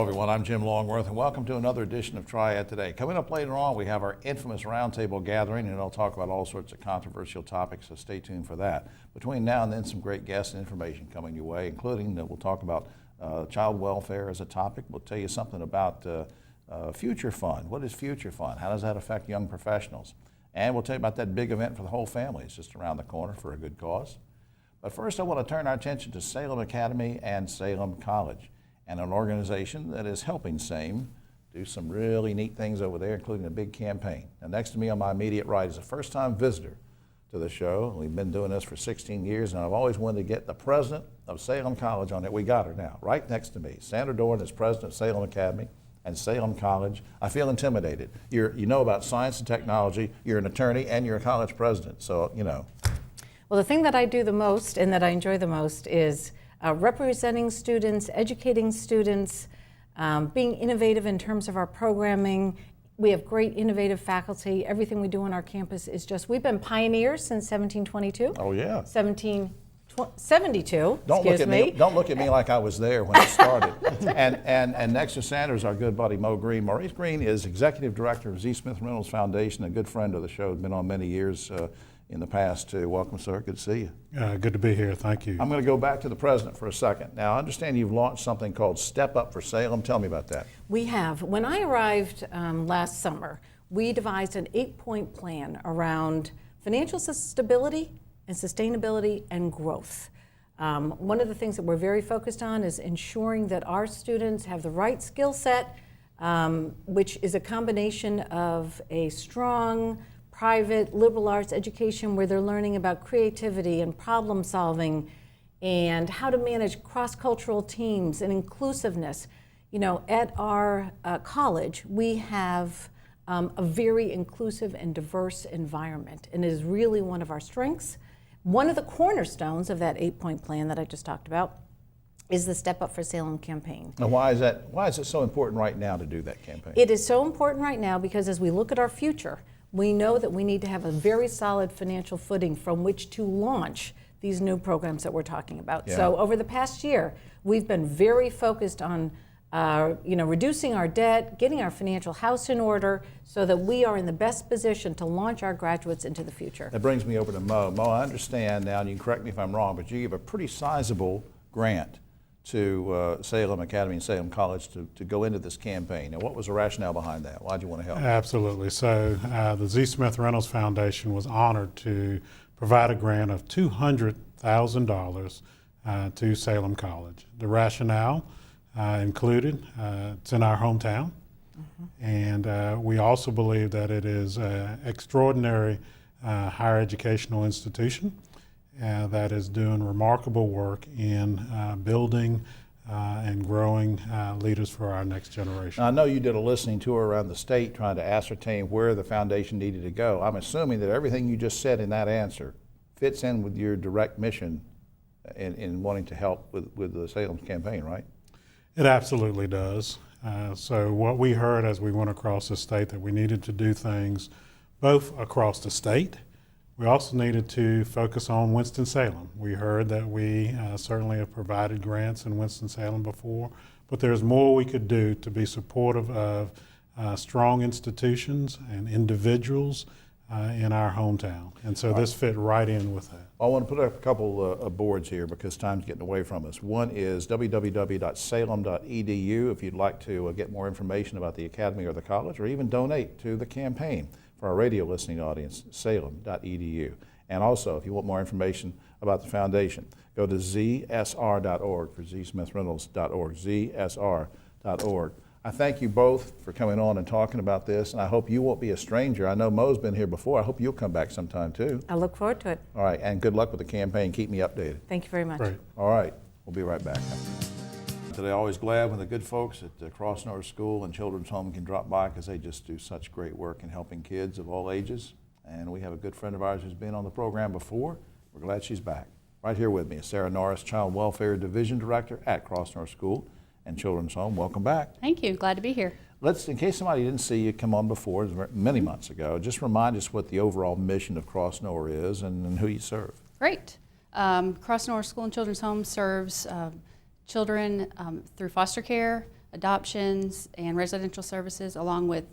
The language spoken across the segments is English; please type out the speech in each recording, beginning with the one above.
Everyone, I'm Jim Longworth, and welcome to another edition of Triad Today. Coming up later on, we have our infamous roundtable gathering, and it'll talk about all sorts of controversial topics, so stay tuned for that. Between now and then, some great guests and information coming your way, including that we'll talk about child welfare as a topic. We'll tell you something about future fund. What is future fund? How does that affect young professionals? And we'll tell you about that big event for the whole family. It's just around the corner for a good cause. But first, I want to turn our attention to Salem Academy and Salem College, and an organization that is helping SAME do some really neat things over there, including a big campaign. Now, next to me on my immediate right is a first-time visitor to the show. We've been doing this for 16 years, and I've always wanted to get the president of Salem College on it. We got her now, right next to me. Sandra Dorn is president of Salem Academy and Salem College. I feel intimidated. You know about science and technology, you're an attorney, and you're a college president, so, you know. Well, the thing that I do the most and that I enjoy the most is representing students, educating students, being innovative in terms of our programming. We have great innovative faculty. Everything we do on our campus is just, we've been pioneers since 1722. Oh yeah. 1772, Don't look at me like I was there when it started. and next to Sandra is our good buddy Mo Green. Maurice Green is executive director of Z. Smith Reynolds Foundation, a good friend of the show, been on many years in the past too. Welcome, sir. Good to see you. Good to be here. Thank you. I'm going to go back to the president for a second. Now, I understand you've launched something called Step Up for Salem. Tell me about that. We have. When I arrived last summer, we devised an 8-point plan around financial stability and sustainability and growth. One of the things that we're very focused on is ensuring that our students have the right skill set, which is a combination of a strong private liberal arts education where they're learning about creativity and problem solving and how to manage cross-cultural teams and inclusiveness. You know, at our college, we have a very inclusive and diverse environment, and it is really one of our strengths. One of the cornerstones of that 8-point plan that I just talked about is the Step Up for Salem campaign. Now, why is it so important right now to do that campaign? It is so important right now because as we look at our future, we know that we need to have a very solid financial footing from which to launch these new programs that we're talking about. Yeah. So over the past year, we've been very focused on reducing our debt, getting our financial house in order so that we are in the best position to launch our graduates into the future. That brings me over to Mo. Mo, I understand now, and you can correct me if I'm wrong, but you give a pretty sizable grant to Salem Academy and Salem College to go into this campaign. Now, what was the rationale behind that? Why did you want to help? Absolutely. So the Z. Smith Reynolds Foundation was honored to provide a grant of $200,000 to Salem College. The rationale included, it's in our hometown, and we also believe that it is an extraordinary higher educational institution that is doing remarkable work in building and growing leaders for our next generation. Now, I know you did a listening tour around the state trying to ascertain where the foundation needed to go. I'm assuming that everything you just said in that answer fits in with your direct mission in wanting to help with the Salem campaign, right? It absolutely does. So what we heard as we went across the state, that we needed to do things both across the state. We also needed to focus on Winston-Salem. We heard that we certainly have provided grants in Winston-Salem before, but there's more we could do to be supportive of strong institutions and individuals in our hometown. And so this fit right in with that. I want to put up a couple of boards here because time's getting away from us. One is www.salem.edu if you'd like to get more information about the academy or the college, or even donate to the campaign. For our radio listening audience, salem.edu. And also, if you want more information about the foundation, go to zsr.org for zsmithreynolds.org, zsr.org. I thank you both for coming on and talking about this, and I hope you won't be a stranger. I know Mo's been here before. I hope you'll come back sometime too. I look forward to it. All right, and good luck with the campaign. Keep me updated. Thank you very much. Great. All right, we'll be right back. Today, always glad when the good folks at Cross Norris School and Children's Home can drop by because they just do such great work in helping kids of all ages. And we have a good friend of ours who's been on the program before. We're glad she's back. Right here with me is Sarah Norris, Child Welfare Division Director at Cross Norris School and Children's Home. Welcome back. Thank you. Glad to be here. In case somebody didn't see you come on before, many months ago, just remind us what the overall mission of Cross Norris is and who you serve. Great. Cross Norris School and Children's Home serves children through foster care, adoptions, and residential services, along with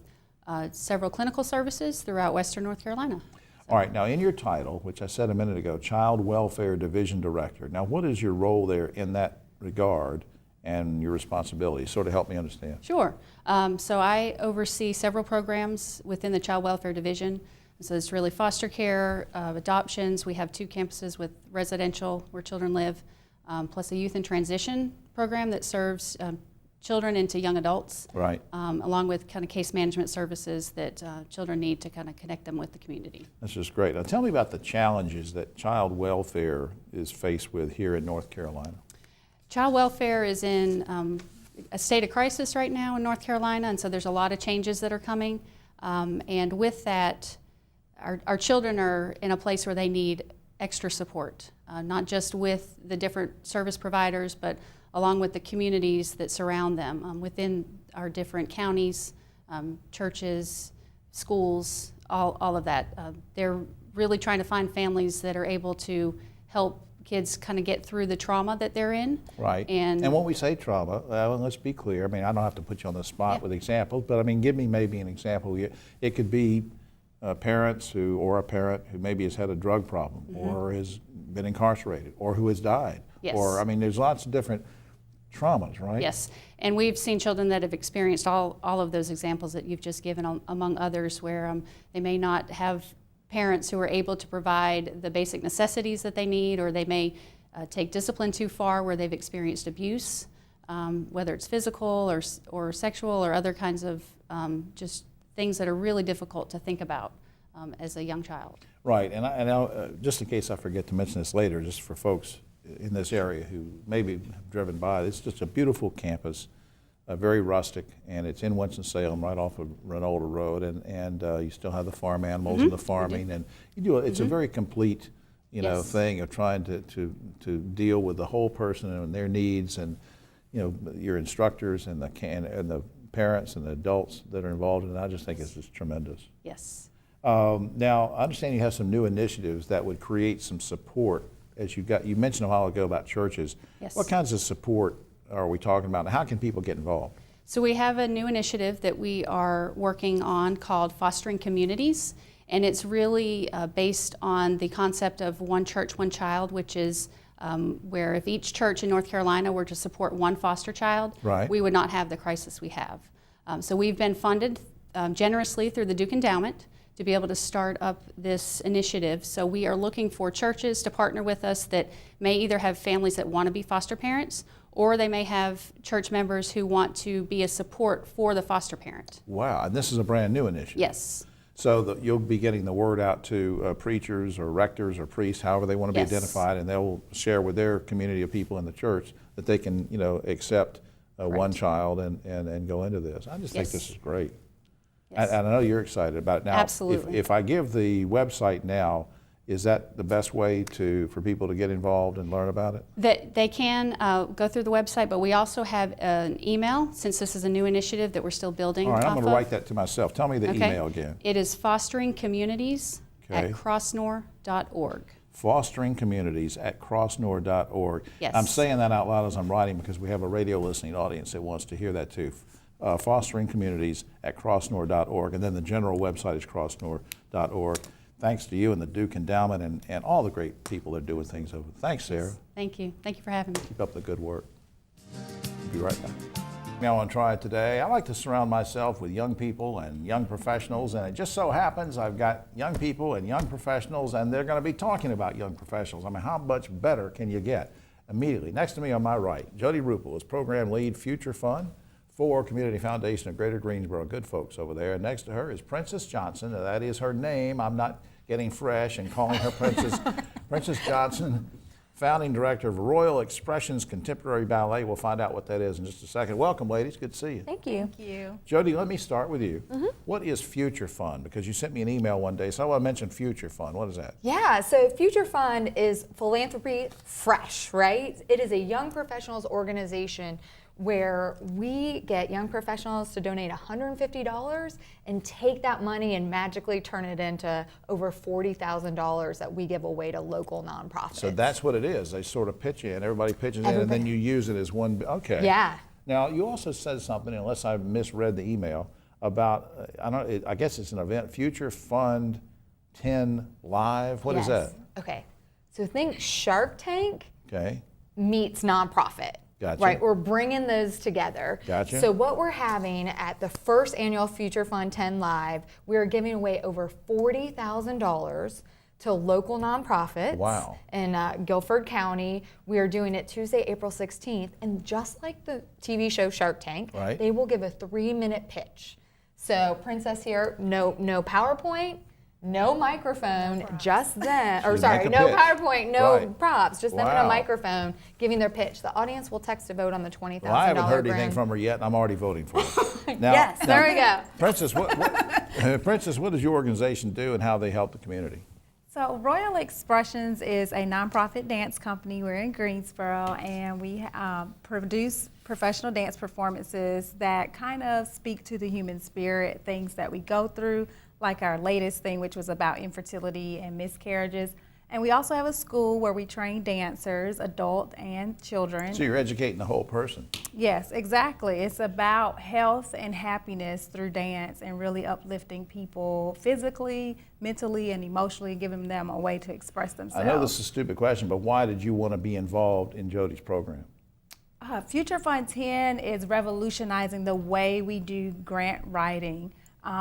several clinical services throughout Western North Carolina. All right, now in your title, which I said a minute ago, Child Welfare Division Director. Now, what is your role there in that regard and your responsibility? Sort of help me understand. Sure. So I oversee several programs within the Child Welfare Division. So it's really foster care, adoptions. We have 2 campuses with residential where children live, plus a youth in transition program that serves children into young adults, Right. along with kind of case management services that children need to kind of connect them with the community. That's just great. Now, tell me about the challenges that child welfare is faced with here in North Carolina. Child welfare is in a state of crisis right now in North Carolina, and so there's a lot of changes that are coming. And with that, our children are in a place where they need extra support, not just with the different service providers, but along with the communities that surround them within our different counties, churches, schools, all of that. They're really trying to find families that are able to help kids kind of get through the trauma that they're in. Right. And when we say trauma, let's be clear. I mean, I don't have to put you on the spot with examples, but I mean, give me maybe an example. It could be parents or a parent who maybe has had a drug problem or has been incarcerated or who has died. Yes. Or, I mean, there's lots of different traumas, right? Yes, and we've seen children that have experienced all of those examples that you've just given, among others, where they may not have parents who are able to provide the basic necessities that they need, or they may take discipline too far where they've experienced abuse, whether it's physical or sexual or other kinds of just things that are really difficult to think about as a young child. Right, and I, just in case I forget to mention this later, just for folks in this area who maybe have driven by, it's just a beautiful campus, very rustic, and it's in Winston-Salem, right off of Reynolds Road, and you still have the farm animals and the farming, and you do. It's a very complete, Yes. thing of trying to deal with the whole person and their needs, and your instructors and the parents and the adults that are involved in it. I just think it's just tremendous. Yes. Now, I understand you have some new initiatives that would create some support. As you mentioned a while ago about churches. Yes. What kinds of support are we talking about, and how can people get involved? So we have a new initiative that we are working on called Fostering Communities, and it's really based on the concept of one church, one child, which is where if each church in North Carolina were to support one foster child, Right. we would not have the crisis we have. So we've been funded generously through the Duke Endowment to be able to start up this initiative. So we are looking for churches to partner with us that may either have families that want to be foster parents, or they may have church members who want to be a support for the foster parent. Wow, and this is a brand new initiative. Yes. So you'll be getting the word out to preachers or rectors or priests, however they want to be Yes. identified, and they'll share with their community of people in the church that they can, accept one child and go into this. I just think Yes. this is great. Yes. And I know you're excited about it. Now, Absolutely. if I give the website now, is that the best way for people to get involved and learn about it? That they can go through the website, but we also have an email, since this is a new initiative that we're still building. All right, I'm off going to of. write that to myself. Tell me the Okay. email again. It is fosteringcommunities@crossnor.org. fosteringcommunities@crossnor.org. Yes. I'm saying that out loud as I'm writing because we have a radio listening audience that wants to hear that too. Fosteringcommunities@crossnor.org, and then the general website is crossnor.org. Thanks to you and the Duke Endowment and all the great people that are doing things over there. Thanks, Sarah. Thank you. Thank you for having me. Keep up the good work. We'll be right back. Now on Triad Today, I like to surround myself with young people and young professionals, and it just so happens I've got young people and young professionals, and they're going to be talking about young professionals. I mean, how much better can you get? Immediately, next to me on my right, Jody Rupel is Program Lead Future Fund for Community Foundation of Greater Greensboro. Good folks over there. And next to her is Princess Johnson. Now, that is her name. I'm not getting fresh and calling her Princess. Princess Johnson, Founding Director of Royal Expressions Contemporary Ballet. We'll find out what that is in just a second. Welcome, ladies. Good to see you. Thank you. Thank you. Jody, let me start with you. What is Future Fund? Because you sent me an email one day, so I want to mention Future Fund. What is that? Yeah, so Future Fund is philanthropy fresh, right? It is a young professionals organization where we get young professionals to donate $150 and take that money and magically turn it into over $40,000 that we give away to local nonprofits. So that's what it is. They sort of pitch in, everybody pitches in, and then you use it as one. Okay. Yeah. Now, you also said something, unless I misread the email, about, I guess it's an event, Future Fund 10 Live. What is that? Okay. So think Shark Tank Okay. meets nonprofit. Gotcha. Right, we're bringing those together. Gotcha. So what we're having at the first annual Future Fund 10 Live, we are giving away over $40,000 to local nonprofits Wow. in Guilford County. We are doing it Tuesday, April 16th, and just like the TV show Shark Tank, Right. they will give a 3-minute pitch. So Princess here, no PowerPoint, no microphone, just them, or You sorry, make a no pitch. PowerPoint, no Right. props, just them and Wow. a microphone giving their pitch. The audience will text a vote on the $20,000 Well, I haven't heard anything grand. from her yet, and I'm already voting for her. Now, Yes, there we go. Princess, Princess, what does your organization do and how they help the community? So Royal Expressions is a nonprofit dance company. We're in Greensboro, and we produce professional dance performances that kind of speak to the human spirit, things that we go through, like our latest thing, which was about infertility and miscarriages. And we also have a school where we train dancers, adult and children. So you're educating the whole person. Yes, exactly. It's about health and happiness through dance and really uplifting people physically, mentally, and emotionally, giving them a way to express themselves. I know this is a stupid question, but why did you want to be involved in Jody's program? Future Fund 10 is revolutionizing the way we do grant writing.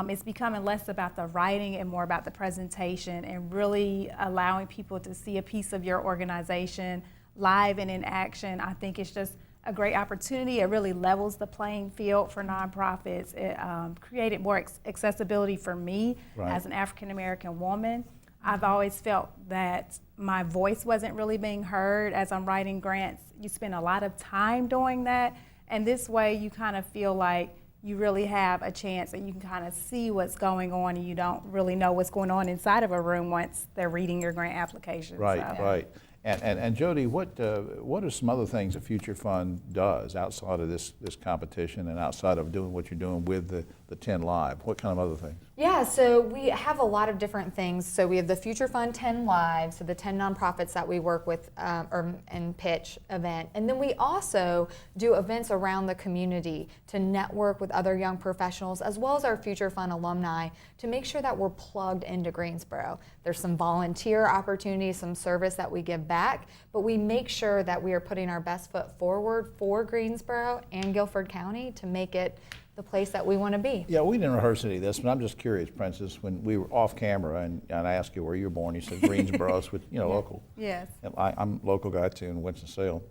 It's becoming less about the writing and more about the presentation and really allowing people to see a piece of your organization live and in action. I think it's just a great opportunity. It really levels the playing field for nonprofits. It created more accessibility for me Right. as an African American woman. I've always felt that my voice wasn't really being heard as I'm writing grants. You spend a lot of time doing that, and this way you kind of feel like you really have a chance and you can kind of see what's going on, and you don't really know what's going on inside of a room once they're reading your grant application. Right, So. right. And Jody, what are some other things the Future Fund does outside of this competition and outside of doing what you're doing with the 10 Live? What kind of other things? Yeah, so we have a lot of different things. So we have the Future Fund 10 Live, so the 10 nonprofits that we work with and pitch event. And then we also do events around the community to network with other young professionals as well as our Future Fund alumni to make sure that we're plugged into Greensboro. There's some volunteer opportunities, some service that we give back, but we make sure that we are putting our best foot forward for Greensboro and Guilford County to make it the place that we want to be. Yeah, we didn't rehearse any of this, but I'm just curious, Princess, when we were off camera and I asked you where you were born, you said Greensboro, which, local. Yes. And I'm a local guy too in Winston-Salem.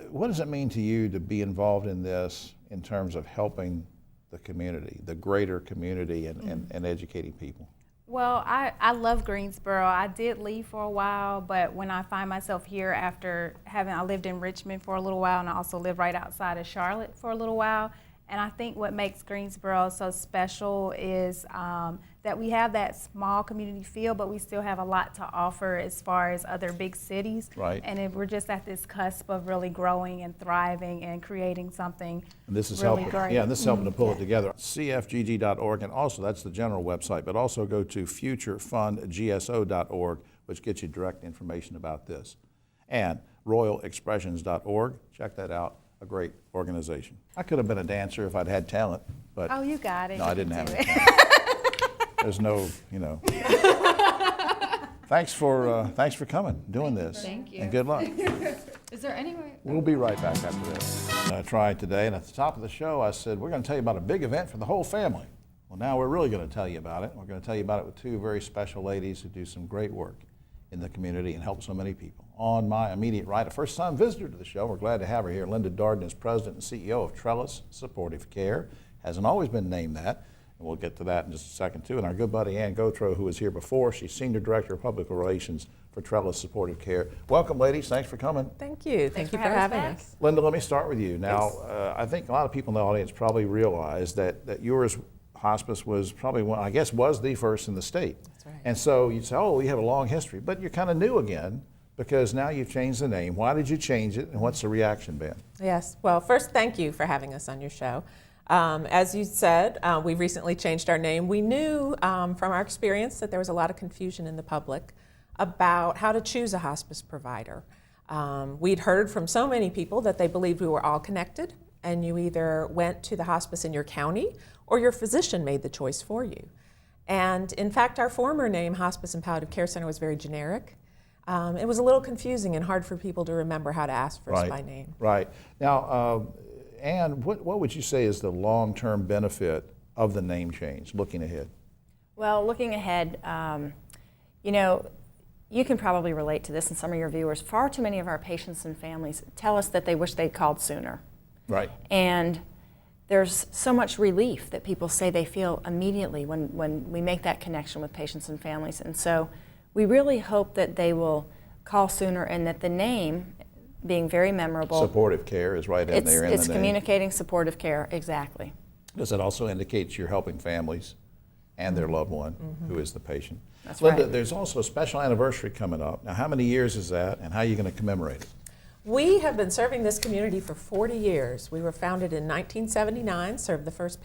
What does it mean to you to be involved in this in terms of helping the community, the greater community, and educating people? Well, I love Greensboro. I did leave for a while, but when I find myself here after I lived in Richmond for a little while, and I also lived right outside of Charlotte for a little while. And I think what makes Greensboro so special is that we have that small community feel, but we still have a lot to offer as far as other big cities. Right. And we're just at this cusp of really growing and thriving and creating something And this is really helping. great. Yeah, this is helping to pull it together. CFGG.org, and also that's the general website, but also go to futurefundgso.org, which gets you direct information about this. And royalexpressions.org, check that out. A great organization. I could have been a dancer if I'd had talent, but Oh, you got it. no, You I didn't can have do any it. talent. There's no, Thanks for coming, doing this. Thank you. And good luck. Is there any way? We'll be right back after this. Triad Today, and at the top of the show, I said, we're going to tell you about a big event for the whole family. Well, now we're really going to tell you about it. We're going to tell you about it with two very special ladies who do some great work in the community and help so many people. On my immediate right, a first-time visitor to the show. We're glad to have her here. Linda Darden is president and CEO of Trellis Supportive Care. Hasn't always been named that, and we'll get to that in just a second, too. And our good buddy Ann Gotro, who was here before, she's Senior Director of Public Relations for Trellis Supportive Care. Welcome, ladies. Thanks for coming. Thank you. Thank you for having us having back. us. Linda, let me start with you. Now, I think a lot of people in the audience probably realize that yours hospice was probably one, I guess, was the first in the state. That's right. And so you'd say, oh, you have a long history, but you're kind of new again because now you've changed the name. Why did you change it, and what's the reaction been? Yes. Well, first, thank you for having us on your show. As you said, we recently changed our name. We knew from our experience that there was a lot of confusion in the public about how to choose a hospice provider. We'd heard from so many people that they believed we were all connected and you either went to the hospice in your county or your physician made the choice for you. And in fact, our former name, Hospice and Palliative Care Center, was very generic. It was a little confusing and hard for people to remember how to ask for us by name. Right. Now, Ann, what would you say is the long-term benefit of the name change, looking ahead? Well, looking ahead, you know, you can probably relate to this, and some of your viewers. Far too many of our patients and families tell us that they wish they'd called sooner. Right. And there's so much relief that people say they feel immediately when we make that connection with patients and families. And so we really hope that they will call sooner, and that the name, being very memorable. Supportive care is right in there in the name. It's communicating supportive care, exactly. Does it also indicate you're helping families and their loved one, who is the patient? That's Linda, right. there's also a special anniversary coming up. Now, how many years is that, and how are you going to commemorate it? We have been serving this community for 40 years. We were founded in 1979, served the first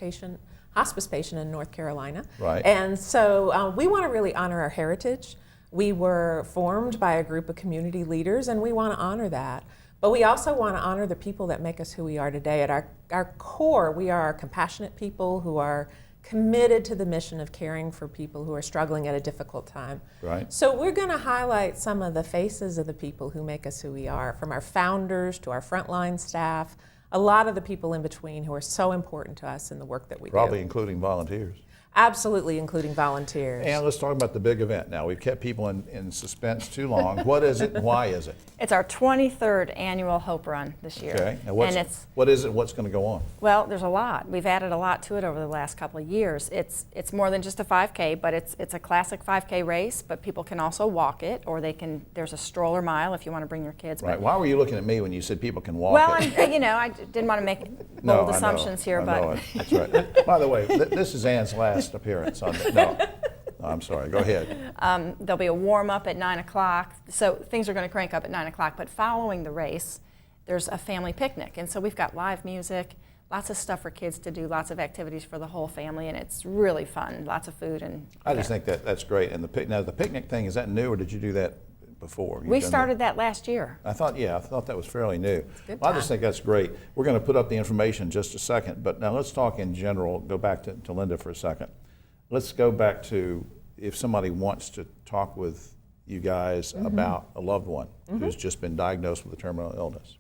hospice patient in North Carolina. Right. And so we want to really honor our heritage. We were formed by a group of community leaders, and we want to honor that. But we also want to honor the people that make us who we are today. At our core, we are compassionate people who are committed to the mission of caring for people who are struggling at a difficult time. Right. So we're going to highlight some of the faces of the people who make us who we are, from our founders to our frontline staff, a lot of the people in between who are so important to us in the work that we Probably do. including volunteers. Absolutely, including volunteers. And let's talk about the big event now. We've kept people in suspense too long. What is it and why is it? It's our 23rd annual Hope Run this year. Okay. And and it's, what is it? What's going to go on? well, there's a lot. We've added a lot to it over the last couple of years. It's more than just a 5K, but it's a classic 5K race, but people can also walk it, or there's a stroller mile if you want to bring your kids. Right. But, Why were you looking at me when you said people can walk well, it? I didn't want to make No, bold I know. assumptions here, I but know it. That's right. By the way, this is Ann's last appearance on the, no, I'm sorry. Go ahead. there'll be a warm up at 9 o'clock. So things are going to crank up at 9 o'clock. But following the race, there's a family picnic. And so we've got live music, lots of stuff for kids to do, lots of activities for the whole family. And it's really fun, lots of food. And I just think that's great. And now the picnic thing, is that new, or did you do that before? we started that last year. I thought that was fairly new. good Well, I just time. think that's great. We're going to put up the information in just a second, but now let's talk in general. Go back to Linda for a second. Let's go back to if somebody wants to talk with you guys about a loved one who's just been diagnosed with a terminal illness.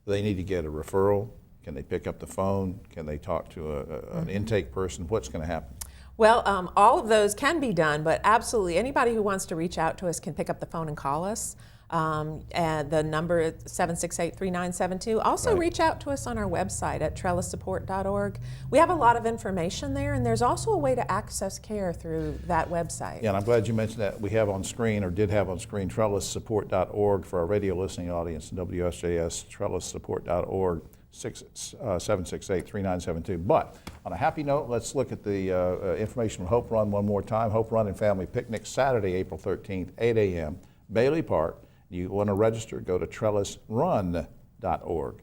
They need to get a referral. Can they pick up the phone? Can they talk to an intake person? What's going to happen? Well, all of those can be done, but absolutely anybody who wants to reach out to us can pick up the phone and call us. And the number is 768-3972. Also Right. reach out to us on our website at trellissupport.org. We have a lot of information there, and there's also a way to access care through that website. Yeah, and I'm glad you mentioned that. We have on screen, or did have on screen, trellissupport.org for our radio listening audience, WSJS, trellissupport.org, 768-3972. But on a happy note, let's look at the information from Hope Run one more time. Hope Run and Family Picnic, Saturday, April 13th, 8 a.m., Bailey Park. You want to register, go to trellisrun.org,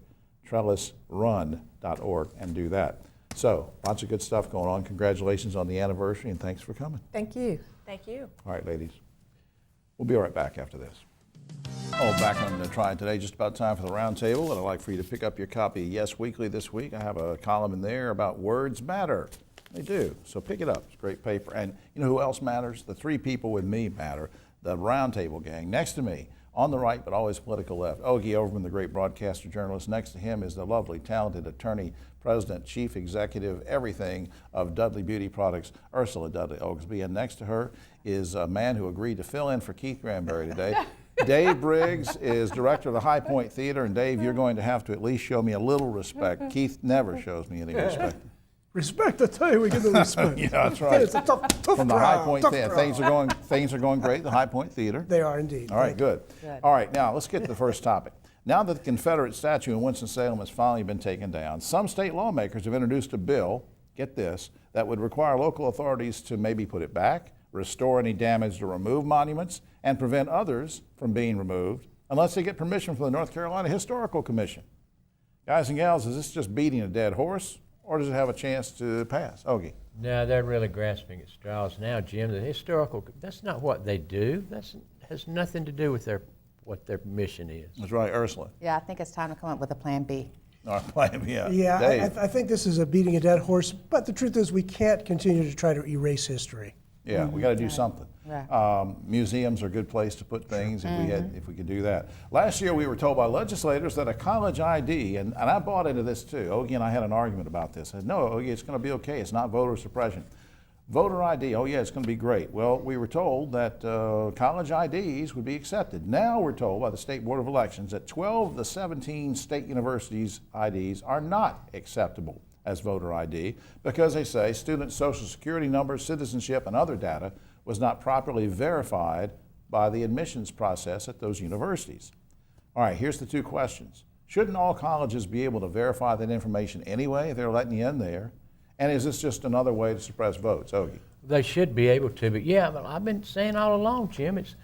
trellisrun.org, and do that. So, lots of good stuff going on. Congratulations on the anniversary, and thanks for coming. Thank you. Thank you. All right, ladies. We'll be right back after this. Oh, back on the Triad Today, just about time for the roundtable, and I'd like for you to pick up your copy of Yes Weekly this week. I have a column in there about words matter. They do, so pick it up. It's great paper. And you know who else matters? The three people with me matter, the roundtable gang. Next to me, on the right but always political left, Ogie Overman, the great broadcaster journalist. Next to him is the lovely, talented attorney, president, chief executive, everything of Dudley Beauty Products, Ursula Dudley Oglesby. And next to her is a man who agreed to fill in for Keith Granberry today. Dave Briggs is director of the High Point Theater. And Dave, you're going to have to at least show me a little respect. Keith never shows me any respect. Respect, I tell you, we give the respect. Yeah, that's right. It's a tough From the crowd, High Point tough Theater. crowd. Things are going great at the High Point Theater. They are indeed. All right, good. All right, now let's get to the first topic. Now that the Confederate statue in Winston-Salem has finally been taken down, some state lawmakers have introduced a bill, get this, that would require local authorities to maybe put it back, restore any damaged or remove monuments, and prevent others from being removed unless they get permission from the North Carolina Historical Commission. Guys and gals, is this just beating a dead horse, or does it have a chance to pass? Ogie. No, they're really grasping at straws now, Jim. The historical, that's not what they do. That has nothing to do with what their mission is. That's right, Ursula. Yeah, I think it's time to come up with a plan B. Aren't playing, yeah. Yeah, Dave. I think this is a beating a dead horse, but the truth is we can't continue to try to erase history. Yeah, we got to do something. Right. Museums are a good place to put things if we could do that. Last year we were told by legislators that a college ID, and I bought into this too. Ogie and I had an argument about this. I said, no, Ogie, it's going to be okay. It's not voter suppression. Voter ID, oh yeah, it's going to be great. Well, we were told that college IDs would be accepted. Now we're told by the State Board of Elections that 12 of the 17 state universities' IDs are not acceptable as voter ID because they say student social security numbers, citizenship, and other data was not properly verified by the admissions process at those universities. All right, here's the two questions. Shouldn't all colleges be able to verify that information anyway if they're letting you in there? And is this just another way to suppress votes, Ogie? They should be able to, but yeah, I've been saying all along, Jim, it's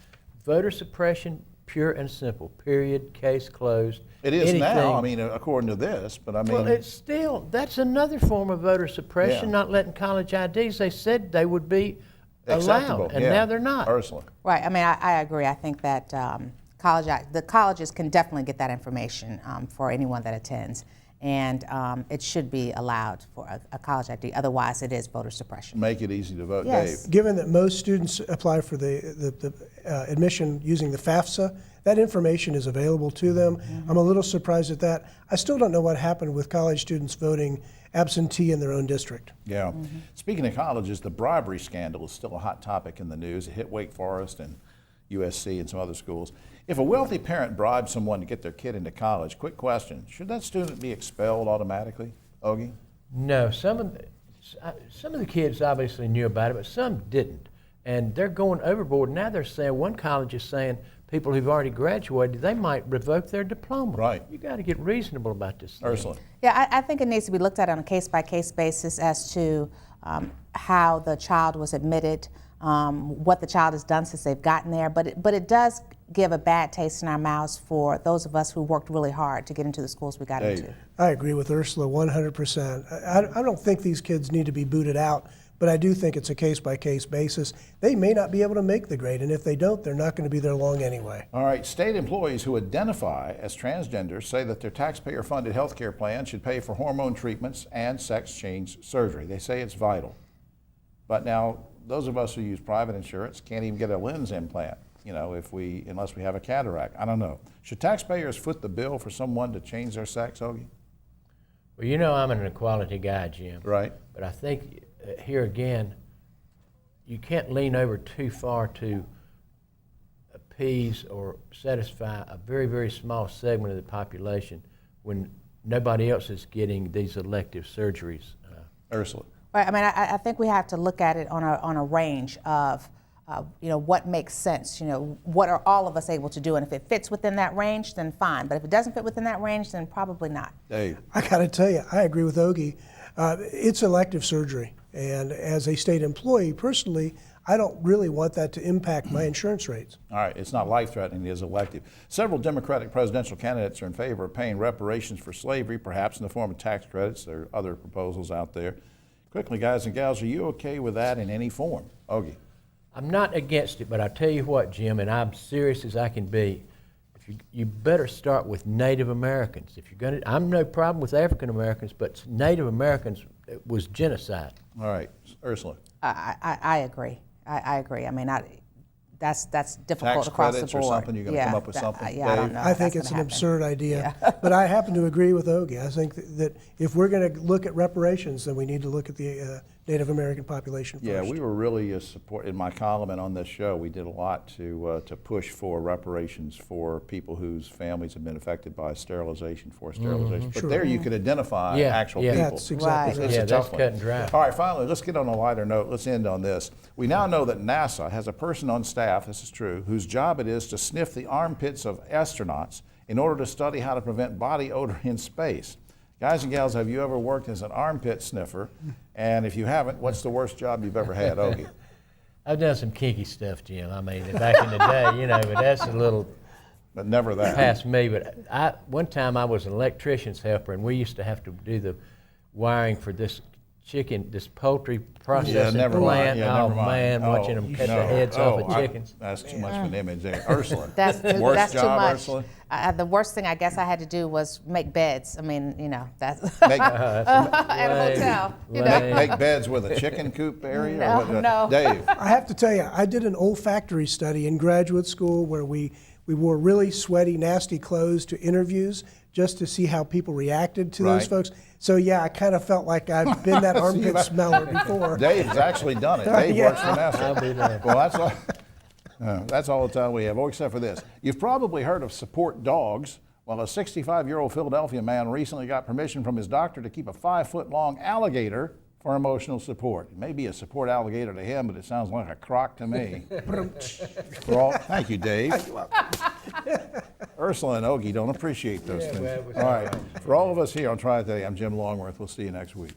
voter suppression, pure and simple, period, case closed. It is now, I mean, according to this, but I mean. Well, it's still, that's another form of voter suppression, not letting college IDs. They said they would be acceptable, allowed, and now they're not. Ursula. Right. I mean, I agree. I think that the colleges can definitely get that information for anyone that attends, and it should be allowed for a college ID. Otherwise, it is voter suppression. Make it easy to vote, Yes. Dave. Given that most students apply for the admission using the FAFSA, that information is available to them. I'm a little surprised at that. I still don't know what happened with college students voting absentee in their own district. Yeah. Speaking of colleges, the bribery scandal is still a hot topic in the news. It hit Wake Forest and USC and some other schools. If a wealthy parent bribes someone to get their kid into college, quick question, should that student be expelled automatically, Ogie? No, some of the kids obviously knew about it, but some didn't. And they're going overboard. Now they're saying, one college is saying people who've already graduated, they might revoke their diploma. Right. You got to get reasonable about this thing. Ursula. Yeah, I think it needs to be looked at on a case-by-case basis as to how the child was admitted, what the child has done since they've gotten there. But it does give a bad taste in our mouths for those of us who worked really hard to get into the schools we got Dave. into. I agree with Ursula 100%. I don't think these kids need to be booted out, but I do think it's a case-by-case basis. They may not be able to make the grade, and if they don't, they're not going to be there long anyway. All right, state employees who identify as transgenders say that their taxpayer-funded health care plan should pay for hormone treatments and sex change surgery. They say it's vital. But now, those of us who use private insurance can't even get a lens implant, unless we have a cataract. I don't know. Should taxpayers foot the bill for someone to change their sex, Ogie? Well, I'm an equality guy, Jim. Right. But I think here again, you can't lean over too far to appease or satisfy a very, very small segment of the population when nobody else is getting these elective surgeries. Ursula. Right. I mean, I think we have to look at it on a range of, what makes sense. What are all of us able to do? And if it fits within that range, then fine. But if it doesn't fit within that range, then probably not. Dave. I got to tell you, I agree with Ogie. It's elective surgery. And as a state employee, personally, I don't really want that to impact my insurance rates. All right, it's not life-threatening, it is elective. Several Democratic presidential candidates are in favor of paying reparations for slavery, perhaps in the form of tax credits. There are other proposals out there. Quickly, guys and gals, are you okay with that in any form? Ogie. I'm not against it, but I tell you what, Jim, and I'm serious as I can be, you better start with Native Americans. If you're going to, I'm no problem with African Americans, but Native Americans was genocide. All right, Ursula. I agree. I agree. I mean, that's difficult Tax across the credits board. or something? You're going to come up with something? I don't know. I think it's an absurd idea. But I happen to agree with Ogie. I think that if we're going to look at reparations, then we need to look at the Native American population first. Yeah, we were really in my column and on this show, we did a lot to push for reparations for people whose families have been affected by sterilization, forced sterilization. But there you could identify actual people. That's exactly It's Yeah, a that's tough one. cut and dry. All right, finally, let's get on a lighter note. Let's end on this. We now know that NASA has a person on staff, this is true, whose job it is to sniff the armpits of astronauts in order to study how to prevent body odor in space. Guys and gals, have you ever worked as an armpit sniffer? And if you haven't, what's the worst job you've ever had, Ogie? I've done some kinky stuff, Jim. I mean, back in the day, but that's a little But never that. past me. But one time I was an electrician's helper, and we used to have to do the wiring for this chicken, this poultry processing never plant. mind. Yeah, Oh never mind. man, watching them cut the no. heads off of I- chickens. That's too much of an image there. Ursula, That's worst too job, much. Ursula? The worst thing I guess I had to do was make beds. I mean, you know, that's Make, at a hotel. You know? make beds with a chicken coop area? No, or what? no. Dave, I have to tell you, I did an olfactory study in graduate school where we wore really sweaty, nasty clothes to interviews just to see how people reacted to those Right. folks. So yeah, I kind of felt like I've been that armpit smeller before. Dave's actually done it. Dave Yeah. works for NASA. I'll be there. Well, that's all the time we have, except for this. You've probably heard of support dogs. Well, a 65-year-old Philadelphia man recently got permission from his doctor to keep a 5-foot-long alligator for emotional support. It may be a support alligator to him, but it sounds like a croc to me. Thank you, Dave. Ursula and Ogie don't appreciate those things. well, it was All right. For all of us here on Triad Today, I'm Jim Longworth. We'll see you next week.